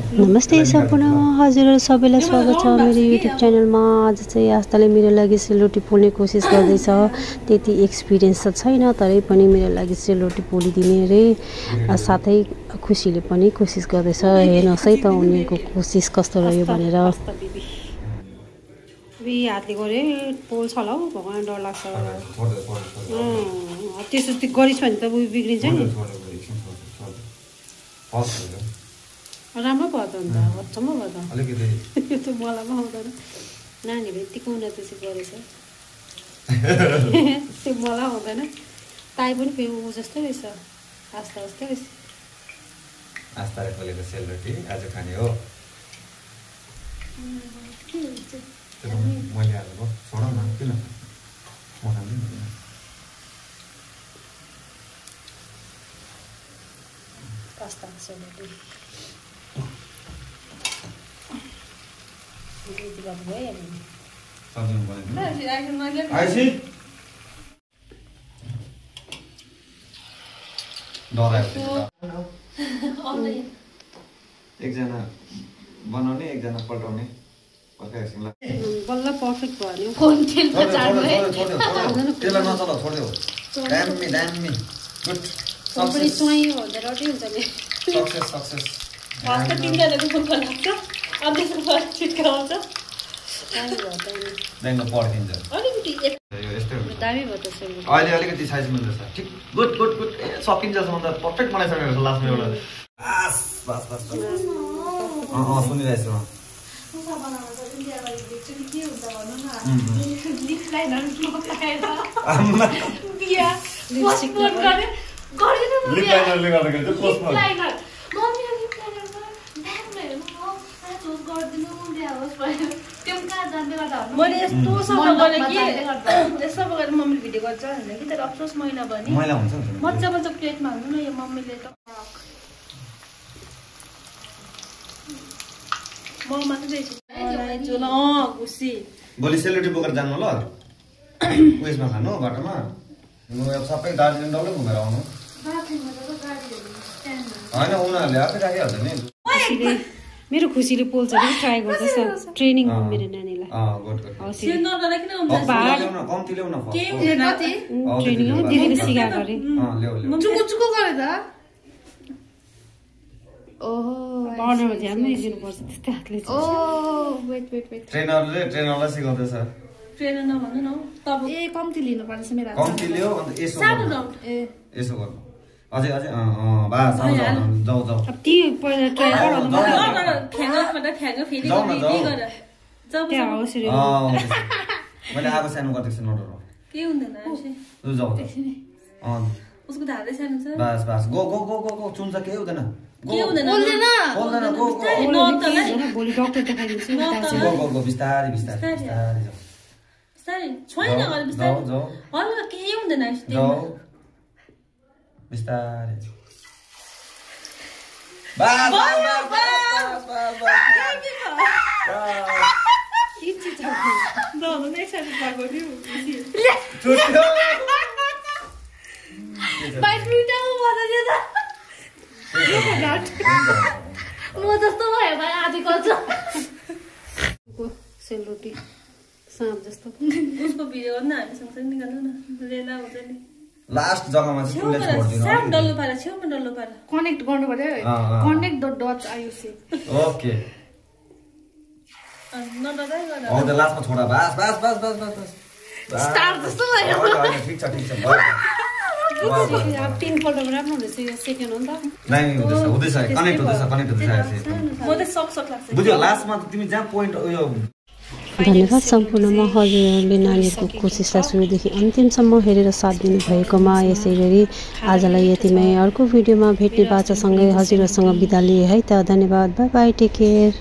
नमस्ते सम्पूर्ण हजुर सबैलाई स्वागत छ मेरो युट्युब च्यानलमा। आज चाहिँ आस्थाले मेरो लागि सेलरोटी पोल्ने कोसिस गर्दैछ। त्यति एक्सपिरियन्स त छैन, तरै पनि मेरो लागि सेलरोटी पोलिदिने रे। साथै खुसीले पनि कोसिस गर्दैछ। हेर्नुहोस् है त उनीको कोसिस कस्तो रह्यो भनेर। हातले गरे पोल्छ होला हौ, भगवान् डर लाग्छ। त्यसो गरिस् भने त बिग्रिन्छ नि। राम्रो भयो त अन्त, अचम्म भयो त अलिकति। यो त मलाई पनि आउँदैन, नानीले यतिको उन्नति चाहिँ गरेछ। त्यो मलाई आउँदैन, ताई पनि फेरि ऊ जस्तै रहेछ, आस्था जस्तै रहेछ। आस्थाले पोलेको सेलरोटी आज खाने हो। मैले हालेको छोडौँ न, किन म खाँदैन। पास्ता सेलरोटी एकजना बनाउने एकजना पल्टाउने बल्ल पर्फेक्ट भयो। त्यसलाई नचला छोडिदेऊ। दामी दामी गुड सक्सेस अहिले अलिकति साइज मिल्दैछ। ठिक गुड गुड गुड सकिन्छसम्म त पर्फेक्ट बनाइसकेको छ। लास्टमा एउटा बस बस बस सुनिरहेछु। मैले यस्तो सफा गरेँ कि यस्तो गरेर मम्मीले भिडियो गर्छ होइन कि, तर अफसोस मैला भयो नि। मैला हुन्छ मजा मजा प्लेटमा हाल्नु न यो मम्मीले त। म मात्रै खुसी भोलि सेलरोटी बोकेर जानु ल। उयसमा खानु बाटोमा सबै दार्जिलिङ डल्लै घुमेर आउनु होइन। उनीहरूले आफै राखिहाल्छ नि। मेरो खुसीले पोल्छ कि ट्राई गर्दैछ। ट्रेनिङ हो मेरो नानीलाई। ट्रेनिङ हो, दिदीले सिकाएको अरे। बनाउनु ध्यान दिनुपर्छ त्यस्तै हातले। ट्रेनरलाई सिकाउँदैछ। ट्रेनर नभन्नु न तब ए कम्ती लिनुपर्छ मेरो। कम्ती लियो अन्त यसो यसो गर्नु अझै अझै बास जाऊ जाऊ। अब ती पहिला ट्राई गर्नु मैले आएको सानो गर्दैछु नडर के हुँदैन जाऊ उसको धारै सानो छ। बास बास गो गो गो गो गो चुन्छ के हुँदैन भोलि डक्टर देखाइदिन्छु। गो गो गो बिस्तारै बिस्तारै बिस्तारै छोइन हल्का केही हुँदैन बिस्तारै। म जस्तो भयो भाइ आधी गर्छ सेलरोटी साँप जस्तो। उसको भिडियो गर्नु हामी सँगसँगै निकाल्नु न, लेला हुन्छ नि। लास्ट जग्गामा चाहिँ कुनले छोड्दिनु साम डल्लो पारा छेउमा डल्लो पारा कनेक्ट गर्नु पर्यो। Connect the dots Ayushi. Okay नडराइ गर। हो त लास्टमा छोडा बास बास बास बास बास बास स्टार जस्तो भयो। ठिक छ ठिक छ। अब 3 पल्टमा राम्रो हुँदैछ, यो सेकेन्ड हो नि त। नाइ हुँदैछ हुँदैछ कनेक्ट हुँदैछ म त सक्छ लाग्छ। बुझ्यो लास्टमा तिमी जहाँ पोइन्ट यो। धन्यवाद सम्पूर्णमा हजुरहरूले नानीहरूको कोसिसलाई सुरुदेखि अन्तिमसम्म हेरेर साथ दिनुभएकोमा। यसै गरी आजलाई यतिमै, अर्को भिडियोमा भेट्ने बाचासँगै हजुरहरूसँग बिदा लिए है त। धन्यवाद, बाई बाई, टेक केयर।